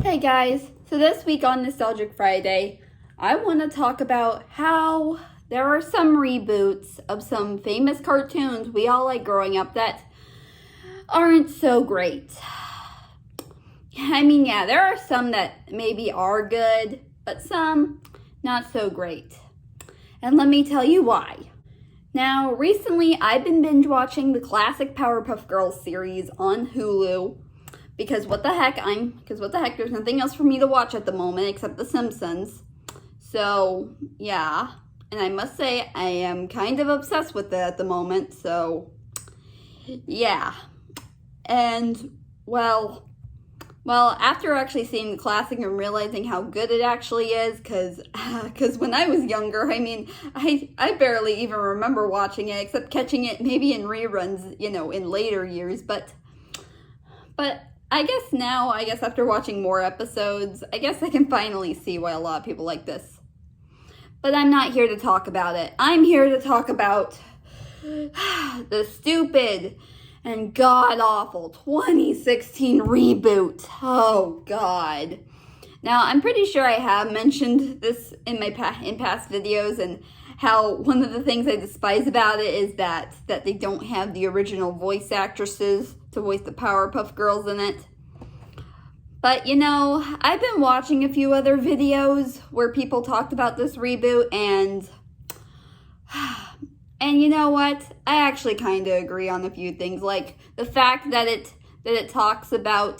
Hey guys, so this week on Nostalgic Friday, I want to talk about how there are some reboots of some famous cartoons we all like growing up that aren't so great. I mean, yeah, there are some that maybe are good, but some not so great. And let me tell you why. Now, recently I've been binge watching the classic Powerpuff Girls series on Hulu. Because what the heck, there's nothing else for me to watch at the moment except The Simpsons. So, yeah. And I must say, I am kind of obsessed with it at the moment, so, yeah. And, well, after actually seeing the classic and realizing how good it actually is, because when I was younger, I mean, I barely even remember watching it, except catching it maybe in reruns, in later years, but I guess after watching more episodes, I guess I can finally see why a lot of people like this. But I'm not here to talk about it. I'm here to talk about the stupid and god-awful 2016 reboot. Oh, God. Now, I'm pretty sure I have mentioned this in past videos, and how one of the things I despise about it is that they don't have the original voice actresses to voice the Powerpuff Girls in it. But, I've been watching a few other videos where people talked about this reboot, and you know what? I actually kind of agree on a few things, like the fact that it talks about,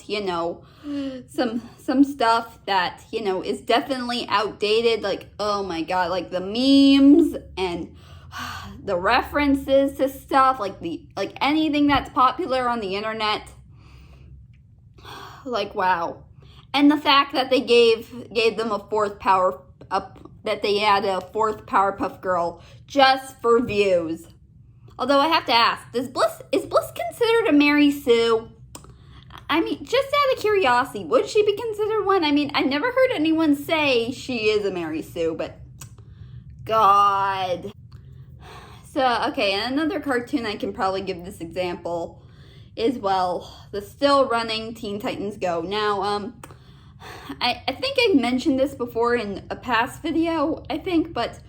some stuff that, is definitely outdated, like, oh my God, like the memes and the references to stuff, like anything that's popular on the internet. Like, wow. And the fact that they gave them a fourth Powerpuff Girl just for views. Although I have to ask, is Bliss considered a Mary Sue? I mean, just out of curiosity, would she be considered one? I mean, I never heard anyone say she is a Mary Sue, but God. So, okay, and another cartoon I can probably give this example is, the still running Teen Titans Go. Now, I think I mentioned this before in a past video, but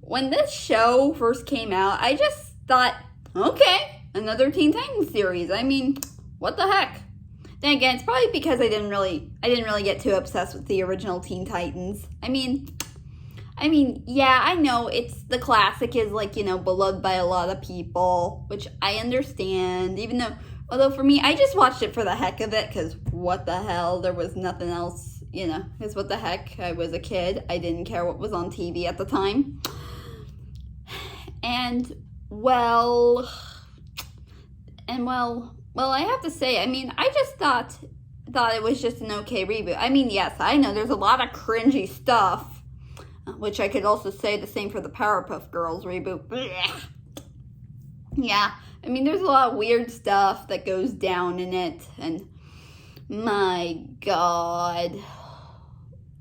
when this show first came out, I just thought, okay, another Teen Titans series. I mean, what the heck? Then again, it's probably because I didn't really get too obsessed with the original Teen Titans. I mean, yeah, I know the classic is beloved by a lot of people, which I understand, although for me, I just watched it for the heck of it, because what the hell, there was nothing else, because what the heck, I was a kid, I didn't care what was on TV at the time, and I have to say, I mean, I just thought it was just an okay reboot. I mean, yes, I know there's a lot of cringy stuff, which I could also say the same for the Powerpuff Girls reboot. Blech. Yeah, I mean, there's a lot of weird stuff that goes down in it, and my God,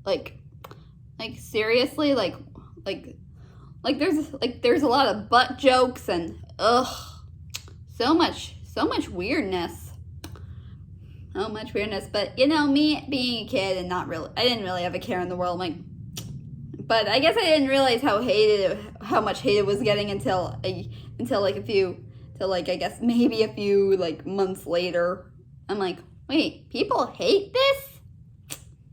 like seriously, there's a lot of butt jokes and so much weirdness. So much weirdness, but me being a kid and I didn't really have a care in the world, but I guess I didn't realize how much hate it was getting until I guess maybe a few months later. I'm like, wait, people hate this?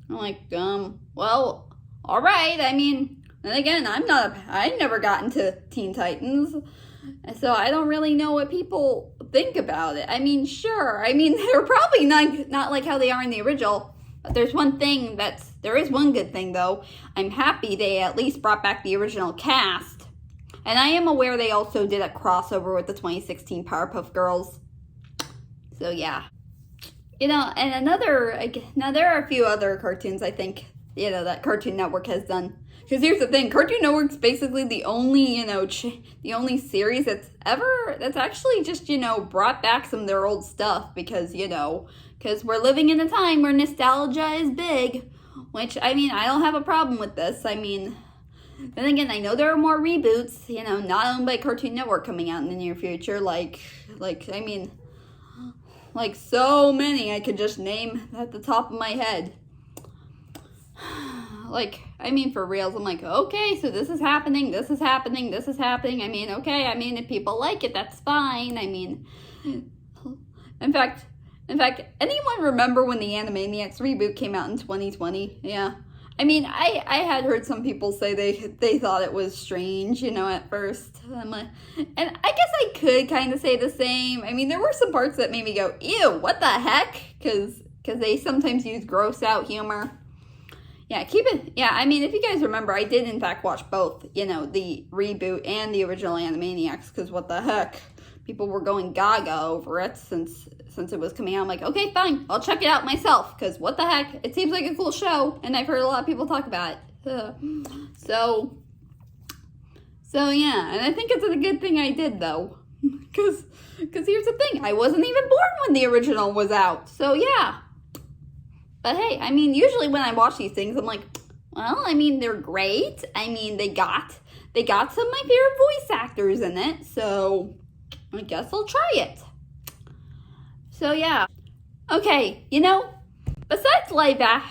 I'm like, well, all right. I mean, then again, I never got into Teen Titans, so I don't really know what people think about it. I mean, sure. I mean, they're probably not like how they are in the original. But there is one good thing though. I'm happy they at least brought back the original cast. And I am aware they also did a crossover with the 2016 Powerpuff Girls. So yeah. And now there are a few other cartoons I think, that Cartoon Network has done. Because here's the thing, Cartoon Network's basically the only, the only series that's actually just, brought back some of their old stuff. Because we're living in a time where nostalgia is big. Which, I mean, I don't have a problem with this. I mean, then again, I know there are more reboots, not owned by Cartoon Network coming out in the near future. So many I could just name at the top of my head. Like, I mean, for reals, I'm like, okay, so this is happening, this is happening, this is happening. I mean, okay, I mean, if people like it, that's fine. I mean, in fact, anyone remember when the Animaniacs reboot came out in 2020? Yeah. I mean, I had heard some people say they thought it was strange, at first. And I guess I could kind of say the same. I mean, there were some parts that made me go, ew, what the heck? Because they sometimes use gross out humor. Yeah, I mean, if you guys remember, I did in fact watch both, the reboot and the original Animaniacs, because what the heck? People were going gaga over it since it was coming out. I'm like, okay, fine, I'll check it out myself, because what the heck? It seems like a cool show, and I've heard a lot of people talk about it. So yeah, and I think it's a good thing I did, though, because here's the thing, I wasn't even born when the original was out, so yeah. But hey, I mean, usually when I watch these things, I'm like, well, I mean, they're great. I mean, they got some of my favorite voice actors in it, so I guess I'll try it. So yeah. Okay, besides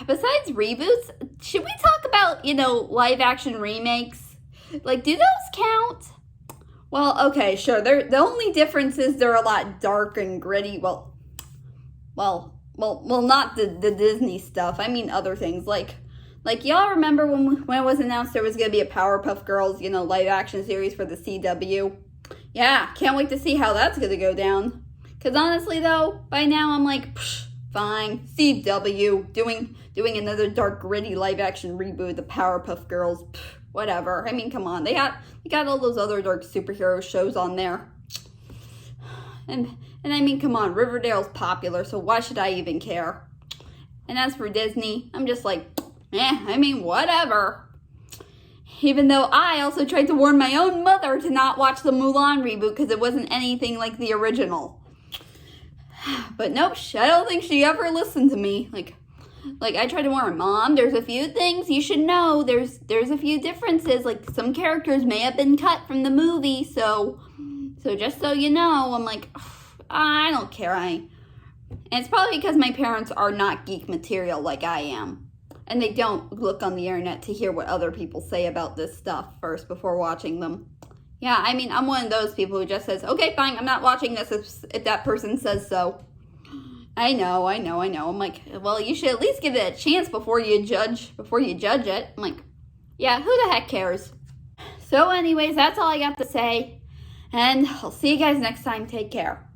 besides reboots, should we talk about, live action remakes? Like, do those count? Well, okay, sure. The only difference is they're a lot dark and gritty. Well, not the Disney stuff. I mean other things. Like y'all remember when it was announced there was going to be a Powerpuff Girls, live action series for the CW? Yeah, can't wait to see how that's going to go down. Because honestly, though, by now I'm like, psh, fine, CW, doing another dark, gritty live action reboot, the Powerpuff Girls, psh, whatever. I mean, come on, they got all those other dark superhero shows on there. And I mean, come on, Riverdale's popular, so why should I even care? And as for Disney, I'm just like, I mean, whatever. Even though I also tried to warn my own mother to not watch the Mulan reboot because it wasn't anything like the original. But nope, I don't think she ever listened to me. Like I tried to warn her, Mom, there's a few things you should know. There's a few differences. Like, some characters may have been cut from the movie, so just so you know. I'm like, I don't care. And it's probably because my parents are not geek material like I am. And they don't look on the internet to hear what other people say about this stuff first before watching them. Yeah, I mean, I'm one of those people who just says, okay, fine, I'm not watching this if that person says so. I know. I'm like, well, you should at least give it a chance before you judge it. I'm like, yeah, who the heck cares? So anyways, that's all I got to say. And I'll see you guys next time. Take care.